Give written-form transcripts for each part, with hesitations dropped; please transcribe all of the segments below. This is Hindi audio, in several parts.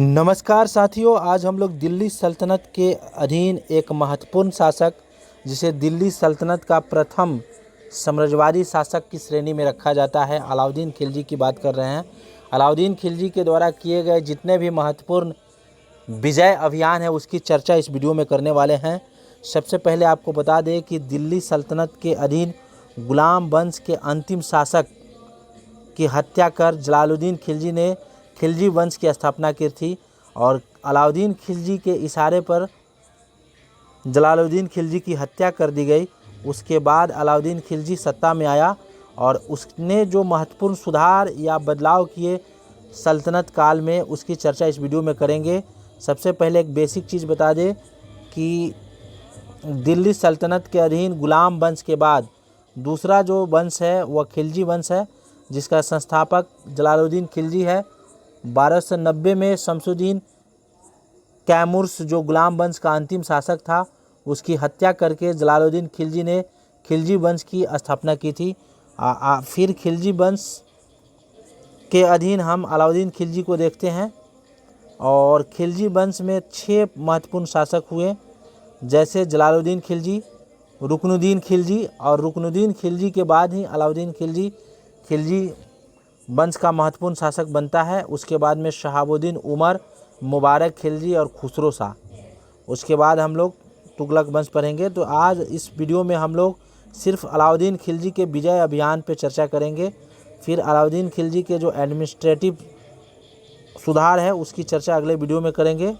नमस्कार साथियों, आज हम लोग दिल्ली सल्तनत के अधीन एक महत्वपूर्ण शासक जिसे दिल्ली सल्तनत का प्रथम साम्राज्यवादी शासक की श्रेणी में रखा जाता है, अलाउद्दीन खिलजी की बात कर रहे हैं। अलाउद्दीन खिलजी के द्वारा किए गए जितने भी महत्वपूर्ण विजय अभियान है उसकी चर्चा इस वीडियो में करने वाले हैं। सबसे पहले आपको बता दें कि दिल्ली सल्तनत के अधीन गुलाम वंश के अंतिम शासक की हत्या कर जलालुद्दीन खिलजी ने खिलजी वंश की स्थापना की थी और अलाउद्दीन खिलजी के इशारे पर जलालुद्दीन खिलजी की हत्या कर दी गई। उसके बाद अलाउद्दीन खिलजी सत्ता में आया और उसने जो महत्वपूर्ण सुधार या बदलाव किए सल्तनत काल में, उसकी चर्चा इस वीडियो में करेंगे। सबसे पहले एक बेसिक चीज़ बता दें कि दिल्ली सल्तनत के अधीन गुलाम वंश के बाद दूसरा जो वंश है वह खिलजी वंश है, जिसका संस्थापक जलालुद्दीन खिलजी है। 1290 में शमसुद्दीन कैमुर्स जो गुलाम वंश का अंतिम शासक था उसकी हत्या करके जलालुद्दीन खिलजी ने खिलजी वंश की स्थापना की थी। फिर खिलजी वंश के अधीन हम अलाउद्दीन खिलजी को देखते हैं और खिलजी वंश में 6 महत्वपूर्ण शासक हुए, जैसे जलालुद्दीन खिलजी, रुकनुद्दीन खिलजी, और रुकनुद्दीन खिलजी के बाद ही अलाउद्दीन खिलजी वंश का महत्वपूर्ण शासक बनता है। उसके बाद में शहाबुद्दीन उमर, मुबारक खिलजी और खुसरो शाह। उसके बाद हम लोग तुगलक वंश पढ़ेंगे। तो आज इस वीडियो में हम लोग सिर्फ अलाउद्दीन खिलजी के विजय अभियान पे चर्चा करेंगे। फिर अलाउद्दीन खिलजी के जो एडमिनिस्ट्रेटिव सुधार है उसकी चर्चा अगले वीडियो में करेंगे।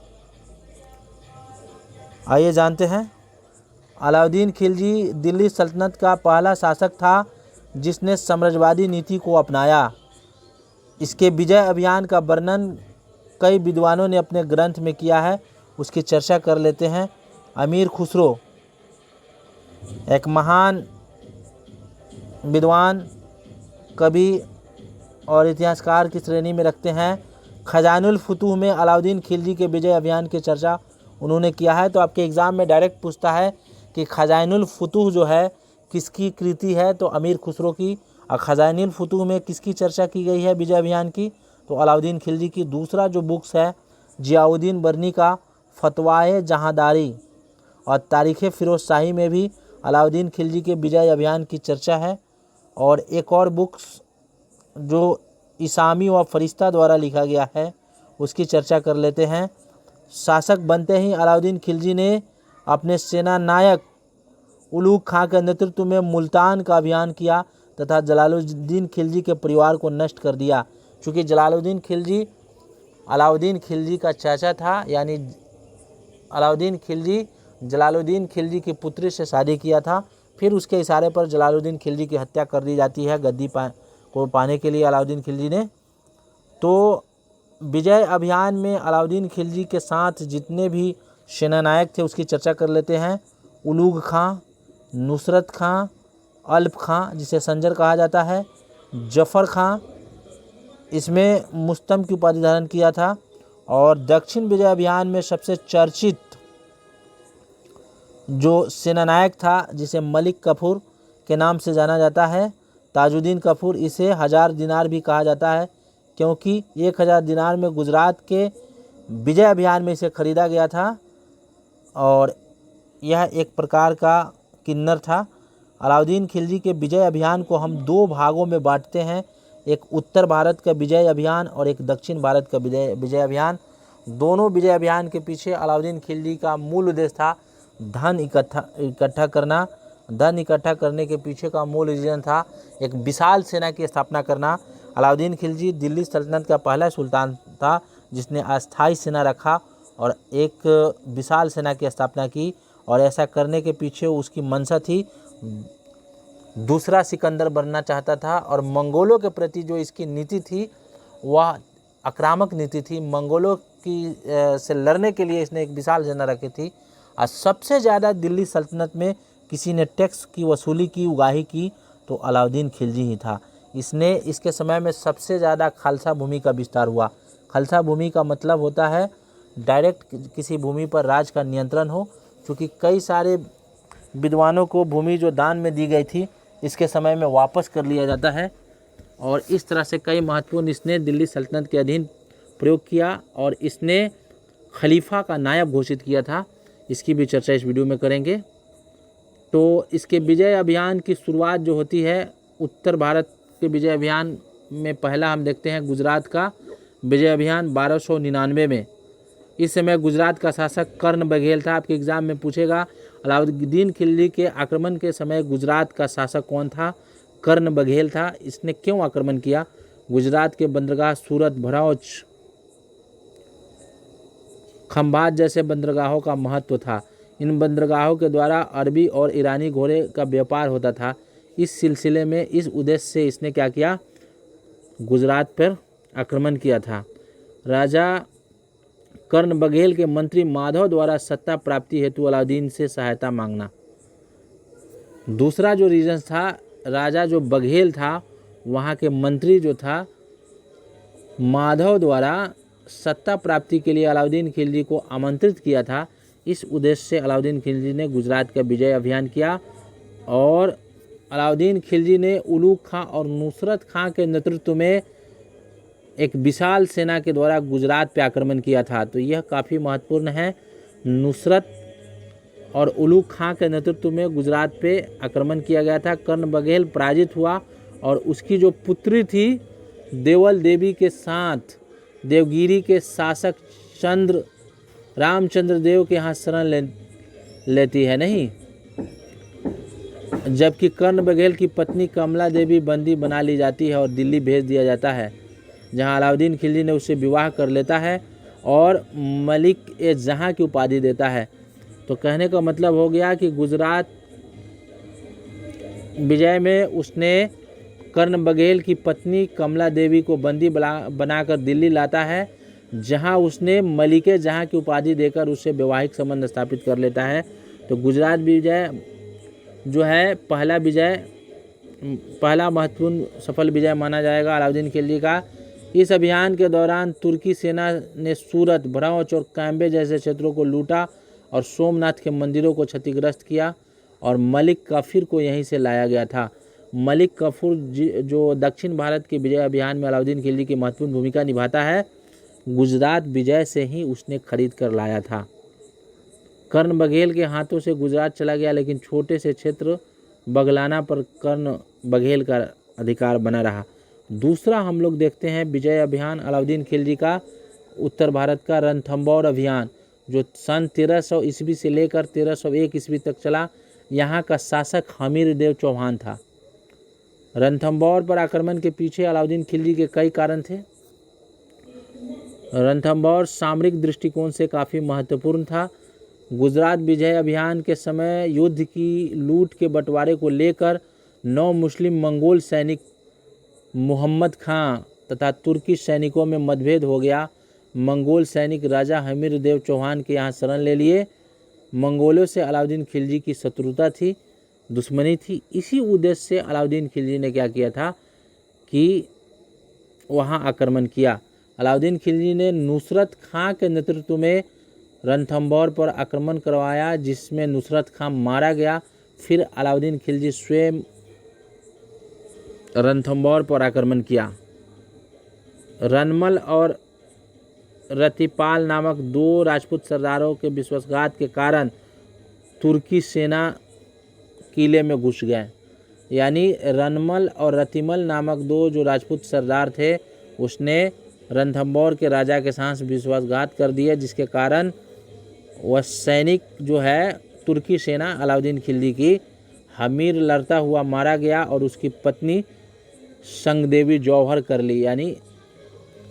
आइए जानते हैं। अलाउद्दीन खिलजी दिल्ली सल्तनत का पहला शासक था जिसने साम्राज्यवादी नीति को अपनाया। इसके विजय अभियान का वर्णन कई विद्वानों ने अपने ग्रंथ में किया है, उसकी चर्चा कर लेते हैं। अमीर खुसरो एक महान विद्वान, कवि और इतिहासकार की श्रेणी में रखते हैं। खजानुल फुतूह में अलाउद्दीन खिलजी के विजय अभियान की चर्चा उन्होंने किया है। तो आपके एग्ज़ाम में डायरेक्ट पूछता है कि खजानुल फुतूह जो है किसकी कृति है, तो अमीर खुसरो की। और खजानुल फुतूह में किसकी चर्चा की गई है विजय अभियान की, तो अलाउद्दीन खिलजी की। दूसरा जो बुक्स है जियाउद्दीन बर्नी का फतवाए जहांदारी और तारीख़ फिरोज शाही में भी अलाउद्दीन खिलजी के विजय अभियान की चर्चा है। और एक और बुक्स जो इसामी व फरिश्ता द्वारा लिखा गया है उसकी चर्चा कर लेते हैं। शासक बनते ही अलाउद्दीन खिलजी ने अपने सेना नायक उलूग खां के नेतृत्व में मुल्तान का अभियान किया तथा जलालुद्दीन खिलजी के परिवार को नष्ट कर दिया। चूँकि जलालुद्दीन खिलजी अलाउद्दीन खिलजी का चाचा था, यानी अलाउद्दीन खिलजी जलालुद्दीन खिलजी की पुत्री से शादी किया था। फिर उसके इशारे पर जलालुद्दीन खिलजी की हत्या कर दी जाती है गद्दी को पाने के लिए अलाउद्दीन खिलजी ने। तो विजय अभियान में अलाउद्दीन खिलजी के साथ जितने भी सेनानायक थे उसकी चर्चा कर लेते हैं। उलूग खां, नुसरत खां, अल्प खां जिसे संजर कहा जाता है, जफ़र खां, इसमें मुस्तम की उपाधि धारण किया था। और दक्षिण विजय अभियान में सबसे चर्चित जो सेनानायक था जिसे मलिक कफूर के नाम से जाना जाता है, ताजुद्दीन कफूर, इसे 1000 दिनार भी कहा जाता है क्योंकि 1000 दिनार में गुजरात के विजय अभियान में इसे खरीदा गया था और यह एक प्रकार का किन्नर था। अलाउद्दीन खिलजी के विजय अभियान को हम 2 भागों में बांटते हैं, एक उत्तर भारत का विजय अभियान और एक दक्षिण भारत का विजय अभियान। दोनों विजय अभियान के पीछे अलाउद्दीन खिलजी का मूल उद्देश्य था धन इकट्ठा करना। धन इकट्ठा करने के पीछे का मूल रीजन था एक विशाल सेना की स्थापना करना। अलाउद्दीन खिलजी दिल्ली सल्तनत का पहला सुल्तान था जिसने अस्थायी सेना रखा और एक विशाल सेना की स्थापना की, और ऐसा करने के पीछे उसकी मंशा थी। दूसरा सिकंदर बनना चाहता था और मंगोलों के प्रति जो इसकी नीति थी वह आक्रामक नीति थी। मंगोलों की से लड़ने के लिए इसने एक विशाल सेना रखी थी। और सबसे ज़्यादा दिल्ली सल्तनत में किसी ने टैक्स की वसूली की, उगाही की, तो अलाउद्दीन खिलजी ही था। इसके समय में सबसे ज़्यादा खालसा भूमि का विस्तार हुआ। खालसा भूमि का मतलब होता है डायरेक्ट किसी भूमि पर राज का नियंत्रण हो, क्योंकि कई सारे विद्वानों को भूमि जो दान में दी गई थी इसके समय में वापस कर लिया जाता है और इस तरह से कई महत्वपूर्ण इसने दिल्ली सल्तनत के अधीन प्रयोग किया और इसने खलीफा का नायब घोषित किया था। इसकी भी चर्चा इस वीडियो में करेंगे। तो इसके विजय अभियान की शुरुआत जो होती है, उत्तर भारत के विजय अभियान में पहला हम देखते हैं गुजरात का विजय अभियान 1299 में। इस समय गुजरात का शासक कर्ण बघेल था। आपके एग्जाम में पूछेगा अलाउद्दीन खिलजी के आक्रमण के समय गुजरात का शासक कौन था? कर्ण बघेल था। इसने क्यों आक्रमण किया? गुजरात के बंदरगाह सूरत, भरौच, खंभात जैसे बंदरगाहों का महत्व था। इन बंदरगाहों के द्वारा अरबी और ईरानी घोड़े का व्यापार होता था। इस सिलसिले में इस उद्देश्य से इसने क्या किया? गुजरात पर आक्रमण किया था। राजा कर्ण बघेल के मंत्री माधव द्वारा सत्ता प्राप्ति हेतु अलाउद्दीन से सहायता मांगना। दूसरा जो रीजन था, राजा जो बघेल था वहाँ के मंत्री जो था माधव द्वारा सत्ता प्राप्ति के लिए अलाउद्दीन खिलजी को आमंत्रित किया था। इस उद्देश्य से अलाउद्दीन खिलजी ने गुजरात का विजय अभियान किया और अलाउद्दीन खिलजी ने उलूग खां और नुसरत खां के नेतृत्व में एक विशाल सेना के द्वारा गुजरात पर आक्रमण किया था। तो यह काफ़ी महत्वपूर्ण है। नुसरत और उलूग खां के नेतृत्व में गुजरात पे आक्रमण किया गया था। कर्ण बघेल पराजित हुआ और उसकी जो पुत्री थी देवल देवी के साथ देवगिरी के शासक रामचंद्र देव के यहाँ शरण लेती है नहीं, जबकि कर्ण बघेल की पत्नी कमला देवी बंदी बना ली जाती है और दिल्ली भेज दिया जाता है, जहाँ अलाउद्दीन खिलजी ने उससे विवाह कर लेता है और मलिक ए जहाँ की उपाधि देता है। तो कहने का मतलब हो गया कि गुजरात विजय में उसने कर्ण बघेल की पत्नी कमला देवी को बंदी बनाकर दिल्ली लाता है, जहां उसने मलिके जहां की उपाधि देकर उससे वैवाहिक संबंध स्थापित कर लेता है। तो गुजरात विजय जो है पहला महत्वपूर्ण सफल विजय माना जाएगा अलाउद्दीन खिलजी का। इस अभियान के दौरान तुर्की सेना ने सूरत, भरौच और कैम्बे जैसे क्षेत्रों को लूटा और सोमनाथ के मंदिरों को क्षतिग्रस्त किया और मलिक काफिर को यहीं से लाया गया था। मलिक काफूर जो दक्षिण भारत के विजय अभियान में अलाउद्दीन खिलजी की महत्वपूर्ण भूमिका निभाता है, गुजरात विजय से ही उसने खरीद कर लाया था। कर्ण बघेल के हाथों से गुजरात चला गया, लेकिन छोटे से क्षेत्र बगलाना पर कर्ण बघेल का अधिकार बना रहा। दूसरा हम लोग देखते हैं विजय अभियान अलाउद्दीन खिलजी का उत्तर भारत का रणथंभौर अभियान, जो सन 1300 ईस्वी से लेकर 1301 ईस्वी तक चला। यहाँ का शासक हमीर देव चौहान था। रणथंभौर पर आक्रमण के पीछे अलाउद्दीन खिलजी के कई कारण थे। रणथंभौर सामरिक दृष्टिकोण से काफ़ी महत्वपूर्ण था। गुजरात विजय अभियान के समय युद्ध की लूट के बंटवारे को लेकर 9 मुस्लिम मंगोल सैनिक मोहम्मद खां तथा तुर्की सैनिकों में मतभेद हो गया। मंगोल सैनिक राजा हमीर देव चौहान के यहाँ शरण ले लिए। मंगोलों से अलाउद्दीन खिलजी की शत्रुता थी, दुश्मनी थी। इसी उद्देश्य से अलाउद्दीन खिलजी ने क्या किया था कि वहाँ आक्रमण किया। अलाउद्दीन खिलजी ने नुसरत खां के नेतृत्व में रणथंभौर पर आक्रमण करवाया, जिसमें नुसरत खां मारा गया। फिर अलाउद्दीन खिलजी स्वयं रणथंभौर पर आक्रमण किया। रनमल और रतिपाल नामक 2 राजपूत सरदारों के विश्वासघात के कारण तुर्की सेना किले में घुस गए। यानी रनमल और रतिमल नामक 2 जो राजपूत सरदार थे, उसने रणथंभौर के राजा के साथ विश्वासघात कर दिया, जिसके कारण वह सैनिक जो है तुर्की सेना अलाउद्दीन खिलजी की हमीर लड़ता हुआ मारा गया और उसकी पत्नी संगदेवी जौहर कर ली, यानी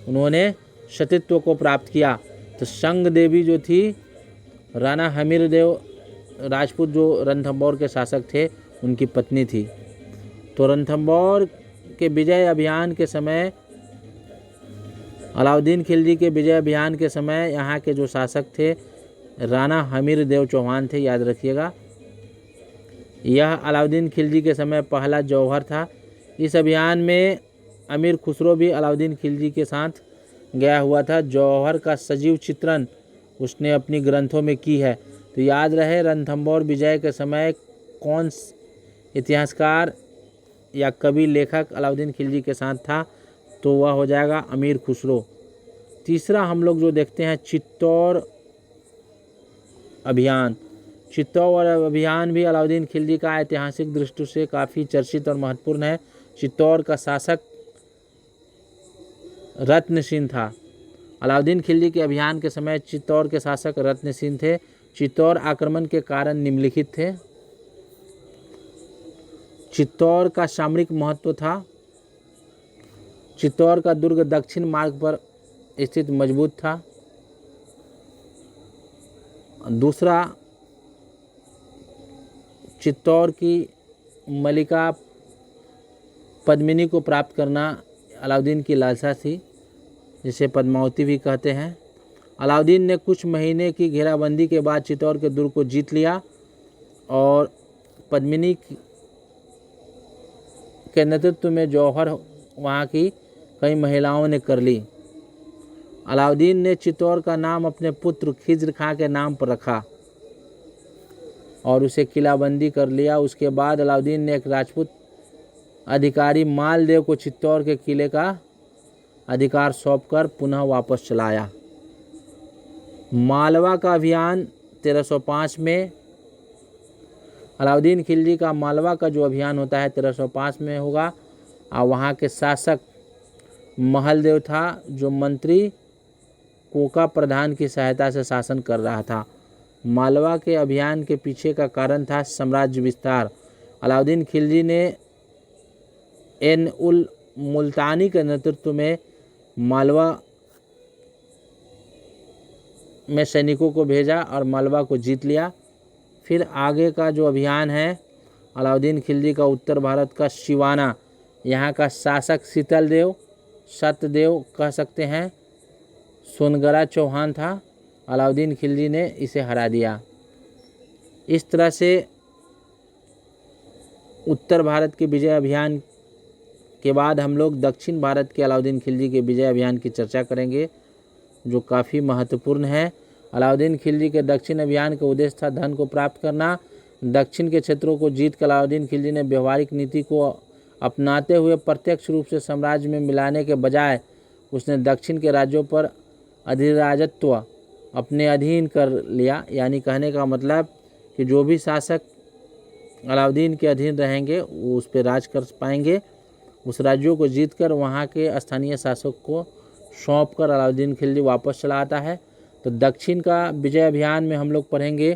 उन्होंने सतीत्व को प्राप्त किया। तो संगदेवी जो थी राणा हमीर देव राजपूत जो रणथंभौर के शासक थे, उनकी पत्नी थी। तो रणथंभौर के विजय अभियान के समय, अलाउद्दीन खिलजी के विजय अभियान के समय यहाँ के जो शासक थे राणा हमीर देव चौहान थे, याद रखिएगा। यह अलाउद्दीन खिलजी के समय पहला जौहर था। इस अभियान में अमीर खुसरो भी अलाउद्दीन खिलजी के साथ गया हुआ था। जौहर का सजीव चित्रण उसने अपनी ग्रंथों में की है। तो याद रहे, रणथंभौर विजय के समय कौन इतिहासकार या कवि लेखक अलाउद्दीन खिलजी के साथ था, तो वह हो जाएगा अमीर खुसरो। तीसरा हम लोग जो देखते हैं चित्तौड़ अभियान। चित्तौड़ अभियान भी अलाउद्दीन खिलजी का ऐतिहासिक दृष्टि से काफ़ी चर्चित और महत्वपूर्ण है। चित्तौड़ का शासक रत्नसिंह था। अलाउद्दीन खिलजी के अभियान के समय चित्तौड़ के शासक रत्नसिंह थे। चित्तौड़ आक्रमण के कारण निम्नलिखित थे। चित्तौड़ का सामरिक महत्व था। चित्तौड़ का दुर्ग दक्षिण मार्ग पर स्थित मजबूत था। दूसरा, चित्तौड़ की मलिका पद्मिनी को प्राप्त करना अलाउद्दीन की लालसा थी, जिसे पद्मावती भी कहते हैं। अलाउद्दीन ने कुछ महीने की घेराबंदी के बाद चित्तौड़ के दुर्ग को जीत लिया और पद्मिनी के नेतृत्व में जौहर वहाँ की कई महिलाओं ने कर ली। अलाउद्दीन ने चित्तौड़ का नाम अपने पुत्र खिज्र खां के नाम पर रखा और उसे किलाबंदी कर लिया। उसके बाद अलाउद्दीन ने एक राजपूत अधिकारी मालदेव को चित्तौड़ के किले का अधिकार सौंपकर पुनः वापस चलाया। मालवा का अभियान 1305 में। अलाउद्दीन खिलजी का मालवा का जो अभियान होता है 1305 में होगा और वहाँ के शासक महलदेव था, जो मंत्री कोका प्रधान की सहायता से शासन कर रहा था। मालवा के अभियान के पीछे का कारण था साम्राज्य विस्तार। अलाउद्दीन खिलजी ने एन उल मुल्तानी के नेतृत्व में मालवा में सैनिकों को भेजा और मालवा को जीत लिया। फिर आगे का जो अभियान है अलाउद्दीन खिलजी का उत्तर भारत का सिवाना, यहाँ का शासक शीतलदेव सत्यदेव कह सकते हैं, सोनगरा चौहान था। अलाउद्दीन खिलजी ने इसे हरा दिया। इस तरह से उत्तर भारत के विजय अभियान के बाद हम लोग दक्षिण भारत के अलाउद्दीन खिलजी के विजय अभियान की चर्चा करेंगे, जो काफ़ी महत्वपूर्ण है। अलाउद्दीन खिलजी के दक्षिण अभियान का उद्देश्य था धन को प्राप्त करना। दक्षिण के क्षेत्रों को जीत कर अलाउद्दीन खिलजी ने व्यवहारिक नीति को अपनाते हुए प्रत्यक्ष रूप से साम्राज्य में मिलाने के बजाय उसने दक्षिण के राज्यों पर अधिराजत्व अपने अधीन कर लिया। यानी कहने का मतलब कि जो भी शासक अलाउद्दीन के अधीन रहेंगे वो उस पर राज कर पाएंगे। उस राज्यों को जीतकर वहाँ के स्थानीय शासक को सौंप कर अलाउद्दीन खिलजी वापस चला आता है। तो दक्षिण का विजय अभियान में हम लोग पढ़ेंगे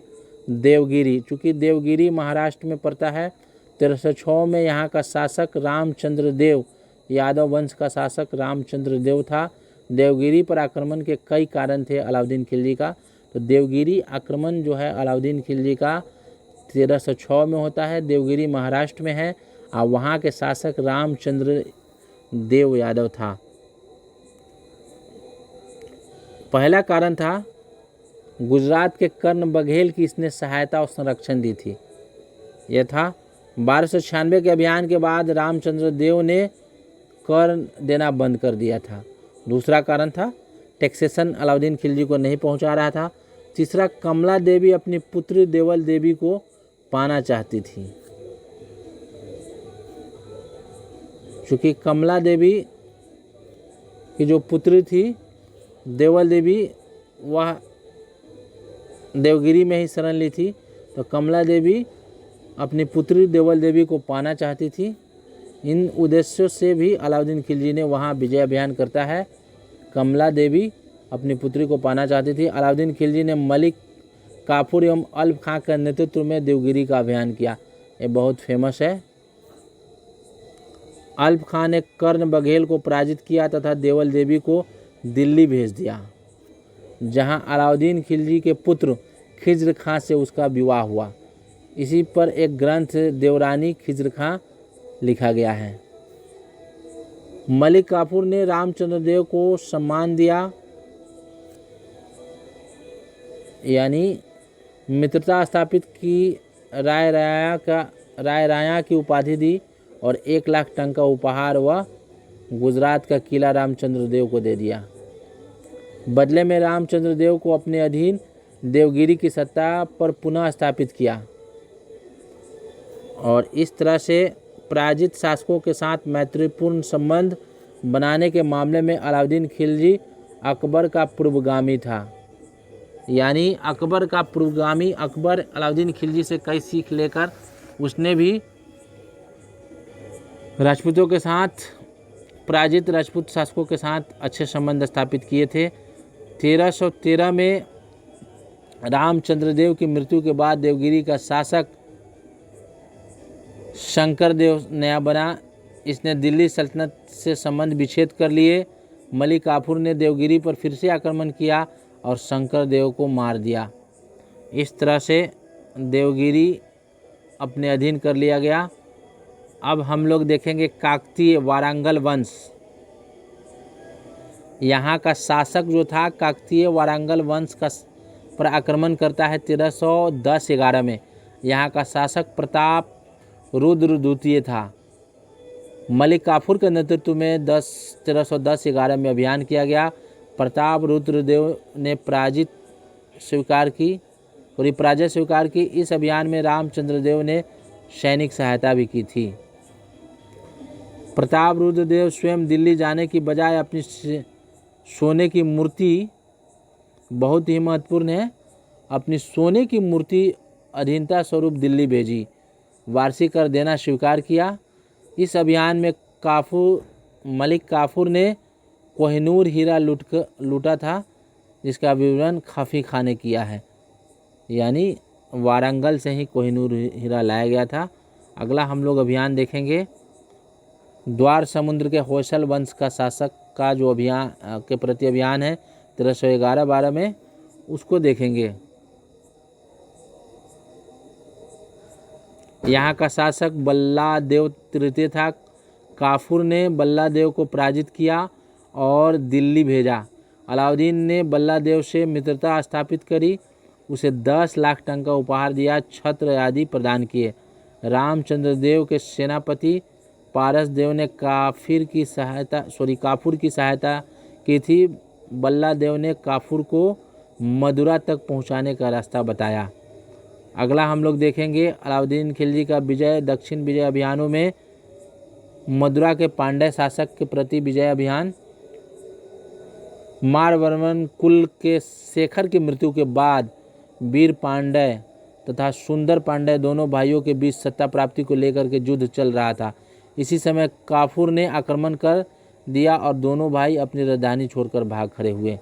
देवगिरी। चूँकि देवगिरी महाराष्ट्र में पड़ता है। 1306 में यहाँ का शासक रामचंद्र देव, यादव वंश का शासक रामचंद्र देव था। देवगिरी पर आक्रमण के कई कारण थे अलाउद्दीन खिलजी का। तो देवगिरी आक्रमण जो है अलाउद्दीन खिलजी का 1306 में होता है। देवगिरी महाराष्ट्र में है और वहाँ के शासक रामचंद्र देव यादव था। पहला कारण था गुजरात के कर्ण बघेल की इसने सहायता और संरक्षण दी थी। यह था 1296 के अभियान के बाद रामचंद्र देव ने कर देना बंद कर दिया था। दूसरा कारण था टैक्सेशन अलाउद्दीन खिलजी को नहीं पहुंचा रहा था। तीसरा, कमला देवी अपनी पुत्री देवल देवी को पाना चाहती थी। चूँकि कमला देवी की जो पुत्री थी देवल देवी, वह देवगिरी में ही शरण ली थी। तो कमला देवी अपनी पुत्री देवल देवी को पाना चाहती थी। इन उद्देश्यों से भी अलाउद्दीन खिलजी ने वहाँ विजय अभियान करता है। कमला देवी अपनी पुत्री को पाना चाहती थी। अलाउद्दीन खिलजी ने मलिक काफूर एवं अल्प खां के नेतृत्व में देवगिरी का अभियान किया। ये बहुत फेमस है। अल्प खां ने कर्ण बघेल को पराजित किया तथा देवल देवी को दिल्ली भेज दिया, जहां अलाउद्दीन खिलजी के पुत्र खिज्र खां से उसका विवाह हुआ। इसी पर एक ग्रंथ देवरानी खिज्र खां लिखा गया है। मलिक काफूर ने रामचंद्र देव को सम्मान दिया, यानी मित्रता स्थापित की, राय राया की उपाधि दी और 1 लाख टन का उपहार व गुजरात का किला रामचंद्र देव को दे दिया। बदले में रामचंद्र देव को अपने अधीन देवगिरी की सत्ता पर पुनः स्थापित किया और इस तरह से पराजित शासकों के साथ मैत्रीपूर्ण संबंध बनाने के मामले में अलाउद्दीन खिलजी अकबर का पूर्वगामी था। यानी अकबर का पूर्वगामी अकबर अलाउद्दीन खिलजी से कई सीख लेकर उसने भी राजपूतों के साथ, पराजित राजपूत शासकों के साथ अच्छे संबंध स्थापित किए थे। 1313 में रामचंद्र देव की मृत्यु के बाद देवगिरी का शासक शंकर देव नया बना। इसने दिल्ली सल्तनत से संबंध विच्छेद कर लिए। मलिक काफूर ने देवगिरी पर फिर से आक्रमण किया और शंकर देव को मार दिया। इस तरह से देवगिरी अपने अधीन कर लिया गया। अब हम लोग देखेंगे काकतीय वारंगल वंश। यहाँ का शासक जो था काकतीय वारंगल वंश का पर आक्रमण करता है 1310-11 में। यहाँ का शासक प्रताप रुद्र द्वितीय था। मलिक काफूर के नेतृत्व में 1310-11 में अभियान किया गया। प्रताप रुद्रदेव ने पराजय स्वीकार की। इस अभियान में रामचंद्र देव ने सैनिक सहायता भी की थी। प्रताप रुद्रदेव स्वयं दिल्ली जाने की बजाय अपनी सोने की मूर्ति, बहुत ही महत्वपूर्ण है, अपनी सोने की मूर्ति अधीनता स्वरूप दिल्ली भेजी। वारसी कर देना स्वीकार किया। इस अभियान में मलिक काफूर ने कोहिनूर हीरा लूटा था, जिसका विवरण खफी खां ने किया है। यानी वारंगल से ही कोहिनूर हीरा लाया गया था। अगला हम लोग अभियान देखेंगे द्वार समुद्र के होयसल वंश का शासक का जो अभियान के प्रति अभियान है 1311-12 में, उसको देखेंगे। यहाँ का शासक बल्लादेव तृतीय था। काफूर ने बल्लादेव को पराजित किया और दिल्ली भेजा। अलाउद्दीन ने बल्लादेव से मित्रता स्थापित करी, उसे 10 लाख टन का उपहार दिया, छत्र आदि प्रदान किए। रामचंद्र देव के सेनापति पारस देव ने काफूर की सहायता की थी। बल्लादेव ने काफूर को मदुरा तक पहुंचाने का रास्ता बताया। अगला हम लोग देखेंगे अलाउद्दीन खिलजी का विजय। दक्षिण विजय अभियानों में मदुरा के पांड्य शासक के प्रति विजय अभियान। मारवर्मन कुल के शेखर की मृत्यु के बाद वीर पांड्य तथा सुंदर पांड्य दोनों भाइयों के बीच सत्ता प्राप्ति को लेकर के युद्ध चल रहा था। इसी समय काफूर ने आक्रमण कर दिया और दोनों भाई अपनी राजधानी छोड़कर भाग खड़े हुए।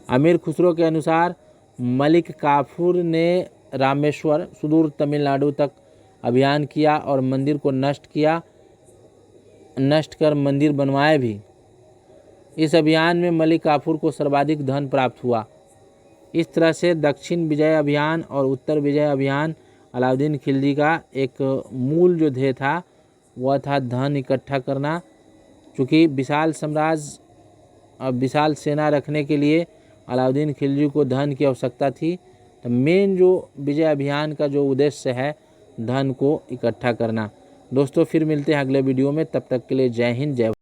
अमीर खुसरो के अनुसार मलिक काफूर ने रामेश्वर सुदूर तमिलनाडु तक अभियान किया और मंदिर को नष्ट कर मंदिर बनवाए भी। इस अभियान में मलिक काफूर को सर्वाधिक धन प्राप्त हुआ। इस तरह से दक्षिण विजय अभियान और उत्तर विजय अभियान अलाउद्दीन खिलजी का एक मूल जो ध्येय था वह था धन इकट्ठा करना। चूँकि विशाल साम्राज्य और विशाल सेना रखने के लिए अलाउद्दीन खिलजी को धन की आवश्यकता थी। तो मेन जो विजय अभियान का जो उद्देश्य है धन को इकट्ठा करना। दोस्तों फिर मिलते हैं अगले वीडियो में, तब तक के लिए जय हिंद जय।